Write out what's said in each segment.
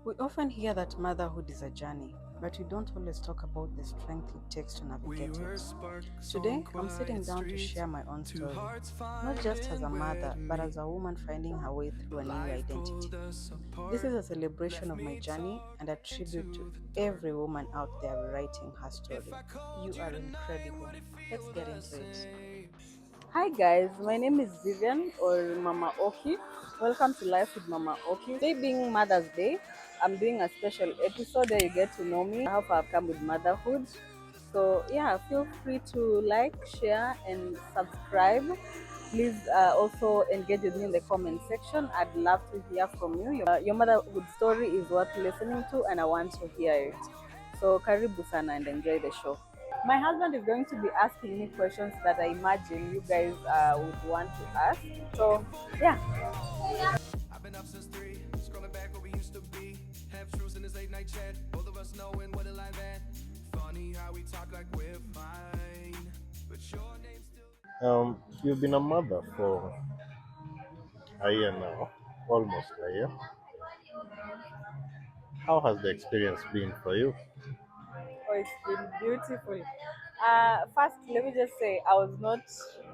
We often hear that motherhood is a journey, but we don't always talk about the strength it takes to navigate it. Today, I'm sitting down to share my own story, not just as a mother, but as a woman finding her way through a new identity. This is a celebration of my journey and a tribute to every woman out there rewriting her story. You are incredible. Let's get into it. Hi guys, my name is Vivian or Mama Oki. Welcome to Life with Mama Oki. Today being Mother's Day, I'm doing a special episode where you get to know me, how far I've come with motherhood. So yeah, feel free to like, share, and subscribe. Please also engage with me in the comment section. I'd love to hear from you. Your motherhood story is worth listening to, and I want to hear it. So karibu sana and enjoy the show. My husband is going to be asking me questions that I imagine you guys would want to ask. So, yeah. I've been up since 3, scrolling back where we used to be. Half truths in this late night chat, both of us knowing what it like that. Funny how we talk like we're fine, but your name's still. You've been a mother for a year now, almost a year. How has the experience been for you? Oh, it's been beautiful. First, let me just say, I was not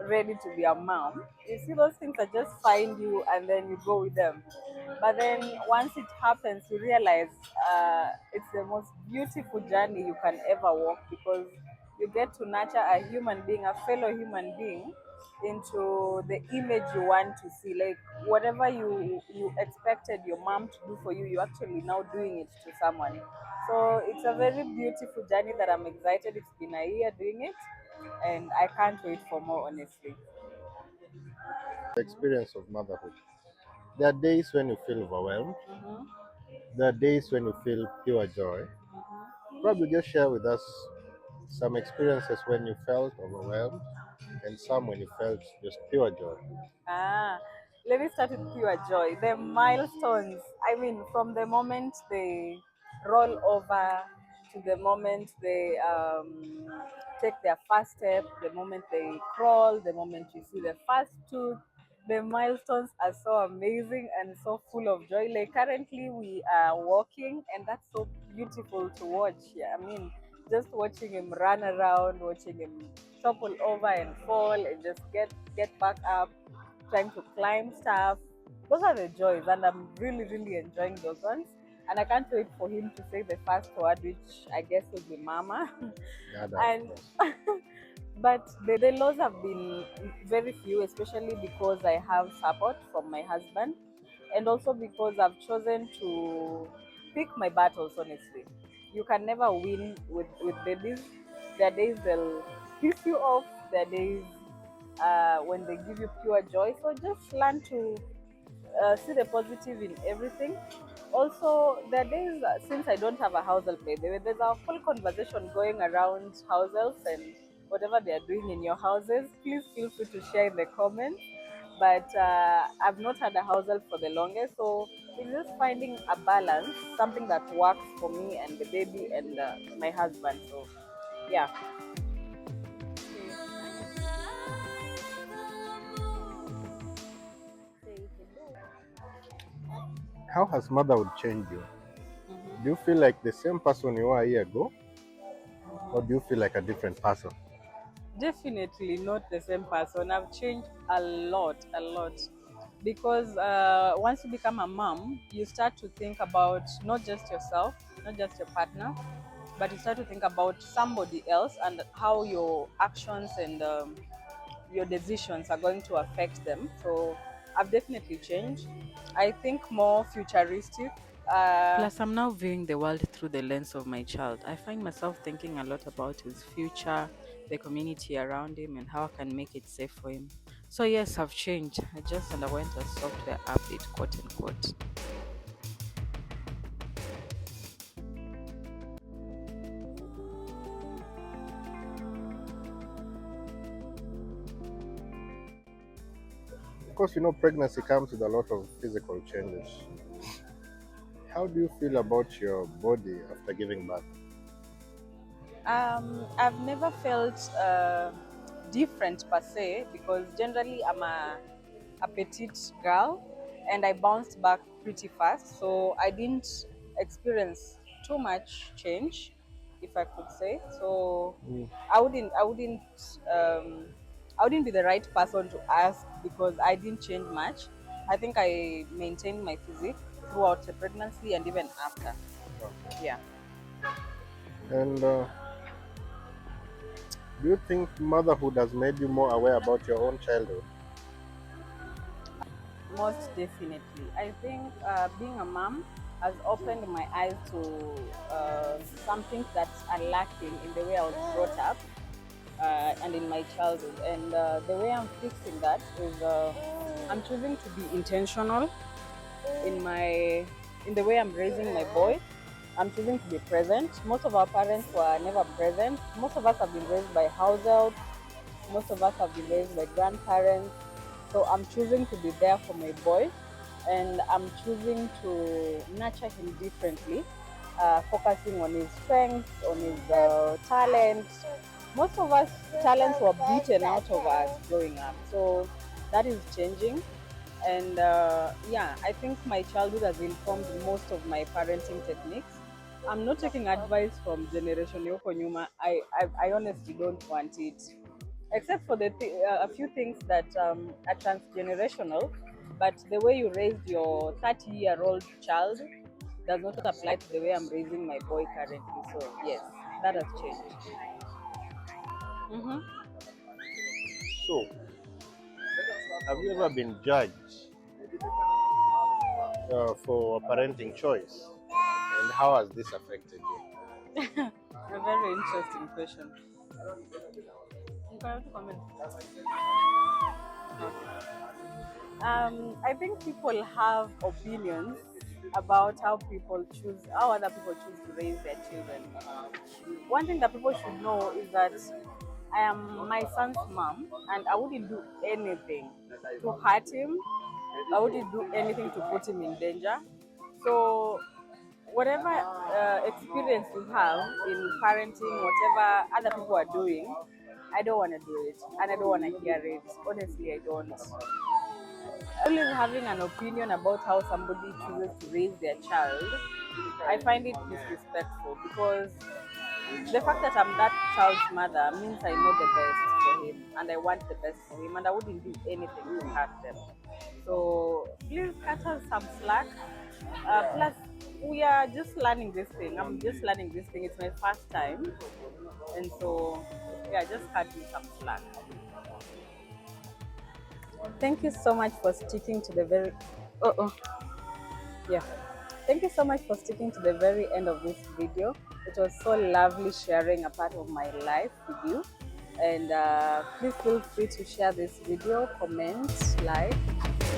ready to be a mom. You see, those things that just find you and then you go with them. But then once it happens, you realize it's the most beautiful journey you can ever walk because you get to nurture a human being, a fellow human being, into the image you want to see. Like whatever you expected your mom to do for you, you're actually now doing it to someone. So it's a very beautiful journey that I'm excited. It's been a year doing it, and I can't wait for more, honestly. The experience of motherhood. There are days when you feel overwhelmed. Mm-hmm. There are days when you feel pure joy. Probably just share with us some experiences when you felt overwhelmed and some when you felt just pure joy. Ah, let me start with pure joy. The milestones. I mean, from the moment they roll over to the moment they take their first step, the moment they crawl, the moment you see the first tooth, the milestones are so amazing and so full of joy. Like currently, we are walking, and that's so beautiful to watch. Yeah, I mean, just watching him run around, watching him topple over and fall, and just get back up trying to climb stuff. Those are the joys, and I'm really, really enjoying those ones. And I can't wait for him to say the first word, which I guess will be mama. Dada, of and course. but the lows have been very few, especially because I have support from my husband, and also because I've chosen to pick my battles. Honestly, you can never win with babies. There are days they'll piss you off. There are days when they give you pure joy. So just learn to see the positive in everything. Also, there are days since I don't have a house help, by the way, there's a full conversation going around house helps and whatever they are doing in your houses. Please feel free to share in the comments. But I've not had a house help for the longest, so it's just finding a balance, something that works for me and the baby and my husband. So, yeah. How has motherhood changed you? Do Mhm. you feel like the same person you were a year ago, or do you feel like a different person? Definitely not the same person. I've changed a lot. Because once you become a mom, you start to think about not just yourself, not just your partner, but you start to think about somebody else and how your actions and your decisions are going to affect them. So I've definitely changed. I think more futuristic. Plus, I'm now viewing the world through the lens of my child. I find myself thinking a lot about his future, the community around him, and how I can make it safe for him. So, yes, I've changed. I just underwent a software update, quote unquote. Of course, pregnancy comes with a lot of physical changes. How do you feel about your body after giving birth? I've never felt different per se because generally I'm a petite girl and I bounced back pretty fast. So I didn't experience too much change, if I could say. So Mm. um, I wouldn't be the right person to ask because I didn't change much. I think I maintained my physique throughout the pregnancy and even after. Okay. Yeah. And do you think motherhood has made you more aware about your own childhood? Most definitely. I think being a mom has opened my eyes to some things that are lacking in the way I was brought up and in my childhood. And the way I'm fixing that is I'm choosing to be intentional in the way I'm raising my boy. I'm choosing to be present. Most of our parents were never present. Most of us have been raised by households. Most of us have been raised by grandparents. So I'm choosing to be there for my boy, and I'm choosing to nurture him differently, focusing on his strengths, on his talents. Most of us talents were beaten out of us growing up, so that is changing. And yeah, I think my childhood has informed most of my parenting techniques. I'm not taking advice from generation yoko nyuma. I honestly don't want it, except for a few things that are transgenerational. But the way you raised your 30-year-old child does not apply to the way I'm raising my boy currently. So yes, that has changed. Mm-hmm. So, have you ever been judged for a parenting choice? And how has this affected you? A very interesting question. You can also comment. Okay. I think people have opinions about how other people choose to raise their children. One thing that people should know is that I am my son's mom, and I wouldn't do anything to hurt him. I wouldn't do anything to put him in danger. So, whatever experience you have in parenting, whatever other people are doing, I don't want to do it, and I don't want to hear it. Honestly, I don't. Always having an opinion about how somebody chooses to raise their child, I find it disrespectful because the fact that I'm that child's mother means I know the best for him and I want the best for him and I wouldn't do anything to hurt them. So please cut us some slack. Plus, we are just learning this thing. I'm just learning this thing. It's my first time. And so, yeah, just cut me some slack. Thank you so much for sticking to the very. Oh. Yeah. Thank you so much for sticking to the very end of this video. It was so lovely sharing a part of my life with you. And please feel free to share this video, comment, like,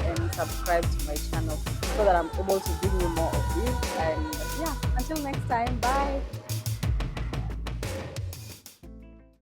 and subscribe to my channel so that I'm able to bring you more of these. And yeah, until next time, bye.